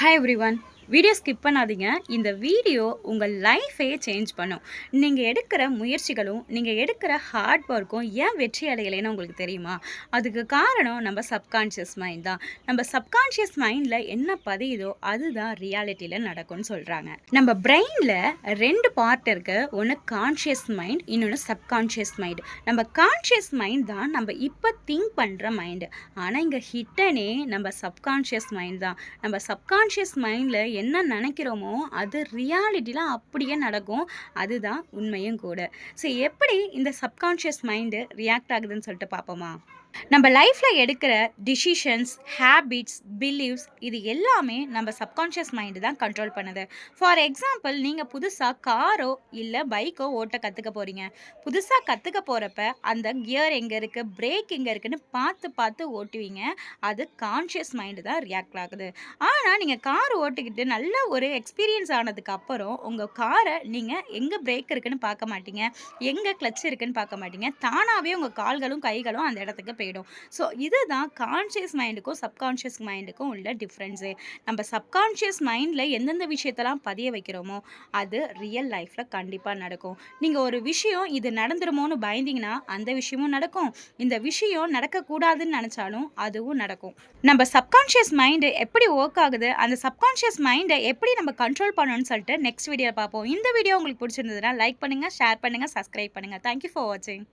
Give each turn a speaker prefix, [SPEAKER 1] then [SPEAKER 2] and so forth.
[SPEAKER 1] Hi everyone. Video skip பண்ணாதீங்க. இந்த video உங்கள் லைஃபையே சேஞ்ச் பண்ணும். நீங்கள் எடுக்கிற முயற்சிகளும், நீங்கள் எடுக்கிற ஹார்ட் ஒர்க்கும் ஏன் வெற்றி அடையலைன்னு உங்களுக்கு தெரியுமா? அதுக்கு காரணம் நம்ம சப்கான்ஷியஸ் மைண்ட் தான். நம்ம சப்கான்ஷியஸ் மைண்டில் என்ன பதியுதோ அதுதான் ரியாலிட்டியில் நடக்கும்னு சொல்கிறாங்க. நம்ம பிரெயினில் 2 பார்ட் இருக்கு. ஒன்று கான்ஷியஸ் மைண்ட், இன்னொன்று சப்கான்ஷியஸ் மைண்ட். நம்ம கான்ஷியஸ் மைண்ட் தான் நம்ம இப்போ திங்க் பண்ணுற மைண்டு. ஆனால் இங்கே ஹிட்டனே நம்ம சப்கான்ஷியஸ் மைண்ட் தான். நம்ம சப்கான்ஷியஸ் மைண்டில் என்ன நினைக்கிறோமோ அது ரியாலிட்டியில் அப்படியே நடக்கும். அதுதான் உண்மையும் கூட. ஸோ எப்படி இந்த சப்கான்ஷியஸ் மைண்டு ரியாக்ட் ஆகுதுன்னு சொல்லிட்டு பார்ப்போமா? நம்ம லைஃப்பில் எடுக்கிற டிசிஷன்ஸ், ஹேபிட்ஸ், பிலீவ்ஸ் இது எல்லாமே நம்ம சப்கான்ஷியஸ் மைண்டு தான் கண்ட்ரோல் பண்ணுது. ஃபார் எக்ஸாம்பிள், நீங்கள் புதுசாக காரோ இல்லை பைக்கோ ஓட்ட கற்றுக்க போகிறீங்க. புதுசாக கற்றுக்க போகிறப்ப அந்த கியர் எங்கே இருக்குது, பிரேக் எங்கே இருக்குன்னு பார்த்து பார்த்து ஓட்டுவீங்க. அது கான்ஷியஸ் மைண்டு தான் ரியாக்ட் ஆகுது. ஆனால் நீங்கள் கார் ஓட்டிக்கிட்டு நல்ல ஒரு எக்ஸ்பீரியன்ஸ் ஆனதுக்கு அப்புறம் உங்கள் காரை நீங்கள் எங்கே பிரேக் இருக்குன்னு பார்க்க மாட்டீங்க, எங்கே கிளச் இருக்குன்னு பார்க்க மாட்டீங்க. தானாகவே உங்கள் கால்களும் கைகளும் அந்த இடத்துக்கு போயிடும். ஸோ இதுதான் கான்ஷியஸ் மைண்டுக்கும் சப்கான்ஷியஸ் மைண்டுக்கும் உள்ள டிஃப்ரென்ஸு. நம்ம சப்கான்ஷியஸ் மைண்டில் எந்தெந்த விஷயத்தெல்லாம் பதிய வைக்கிறோமோ அது ரியல் லைஃப்பில் கண்டிப்பாக நடக்கும். நீங்கள் ஒரு விஷயம் இது நடந்துருமோன்னு பயந்தீங்கன்னா அந்த விஷயமும் நடக்கும். இந்த விஷயம் நடக்கக்கூடாதுன்னு நினச்சாலும் அதுவும் நடக்கும். நம்ம சப்கான்ஷியஸ் மைண்டு எப்படி ஒர்க் ஆகுது, அந்த சப்கான்ஷியஸ் மைண்டை எப்படி நம்ம கண்ட்ரோல் பண்ணணும்னு சொல்லிட்டு நெக்ஸ்ட் வீடியோ பார்ப்போம். இந்த வீடியோ உங்களுக்கு பிடிச்சிருந்ததுன்னா லைக் பண்ணுங்கள், ஷேர் பண்ணுங்கள், சப்ஸ்கிரைப் பண்ணுங்கள். தேங்க்யூ ஃபார் வாட்சிங்.